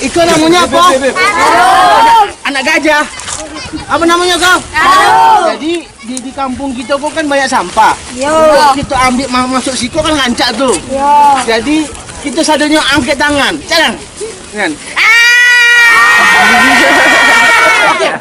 Iko namanya apa? Anak gajah. Apa namanya kau? Jadi di kampung kita kok kan banyak sampah. Kita ambil masuk siko kan ngancak tuh. Jadi kita sadanya angkat tangan. Jangan. Kan. Oke.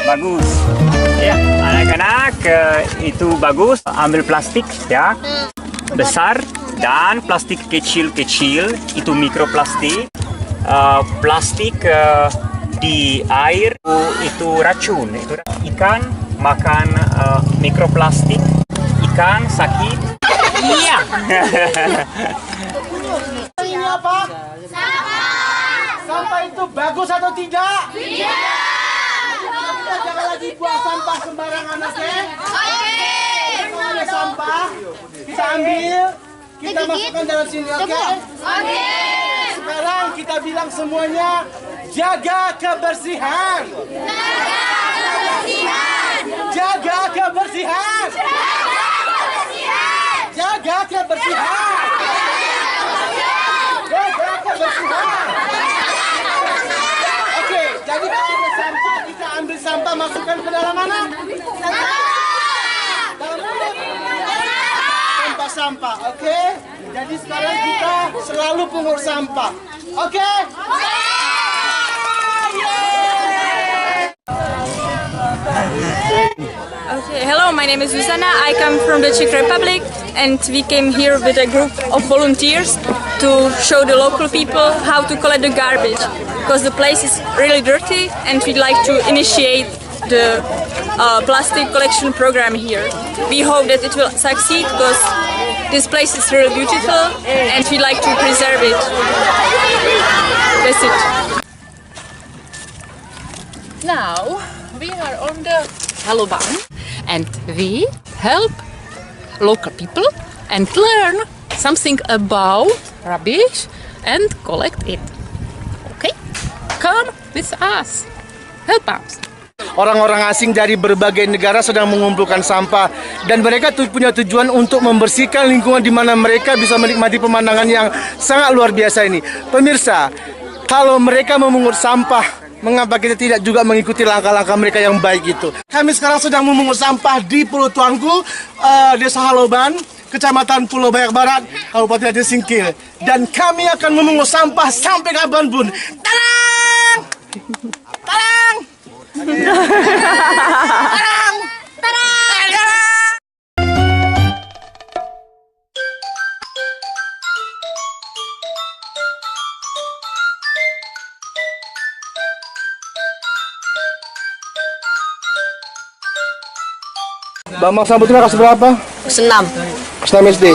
Bagus ya anak-anak, itu bagus ambil plastik ya besar dan plastik kecil-kecil itu mikroplastik. Plastik di air itu racun, itu ikan makan mikroplastik, ikan sakit. Iya. Ini apa? Sampah itu bagus atau tidak? Tidak. Kita jangan lagi buang sampah sembarangan, oke? Kalau ada sampah, kita ambil, kita masukkan dalam sini, oke? Sekarang kita bilang semuanya, jaga kebersihan. Jaga kebersihan. Jaga kebersihan. Jaga kebersihan. Oke, jadi kalau ada sampah, kita ambil sampah, masukkan ke dalam mana? Dalam mulut. Tempat sampah, oke? Jadi sekarang kita selalu pungut sampah, oke? Okay, hello, my name is Susana. I come from the Czech Republic and we came here with a group of volunteers to show the local people how to collect the garbage because the place is really dirty and we'd like to initiate the plastic collection program here. We hope that it will succeed because this place is really beautiful and we'd like to preserve it. That's it. Now we are on the Haloban and we help local people and learn something about rubbish and collect it. Okay? Come with us. Help us. Orang-orang asing dari berbagai negara sedang mengumpulkan sampah dan mereka punya tujuan untuk membersihkan lingkungan di mana mereka bisa menikmati pemandangan yang sangat luar biasa ini. Pemirsa, kalau mereka memungut sampah, mengapa kita tidak juga mengikuti langkah-langkah mereka yang baik itu? Kami sekarang sedang memungut sampah di Pulau Tuanku, Desa Haloban, Kecamatan Pulau Bayak Barat, Kabupaten Aceh Singkil. Dan kami akan memungut sampah sampai kapanpun. Tarang! Tarang! Tarang! Tarang! Bambang Sambutina kelas berapa? Senam. Senam SD.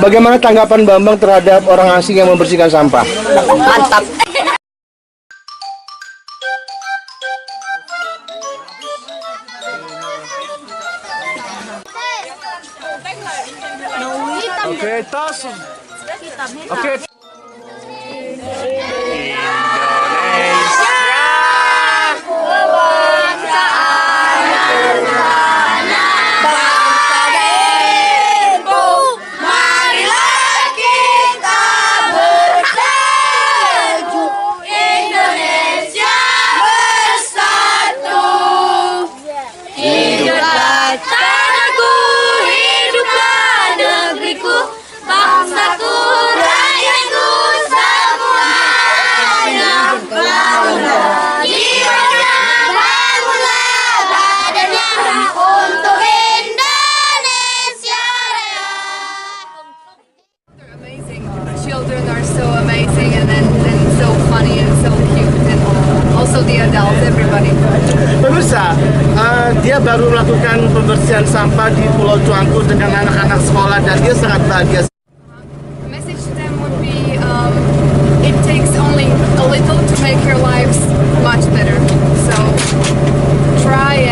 Bagaimana tanggapan Bambang terhadap orang asing yang membersihkan sampah? Mantap. Oke, tos. Oke. Indonesia Tanahku, hiduplah negeriku, bangsaku, rakyatku, semuanya bangunlah, jiwanya bangunlah, badannya untuk Indonesia Raya. Amazing. Children are so amazing and so funny and so cute, and also the adults, everybody. Pemirsa, dia baru melakukan pembersihan sampah di Pulau Cuangku dengan anak-anak sekolah dan dia sangat bahagia. The message to them would be, it takes only a little to make your lives much better. So try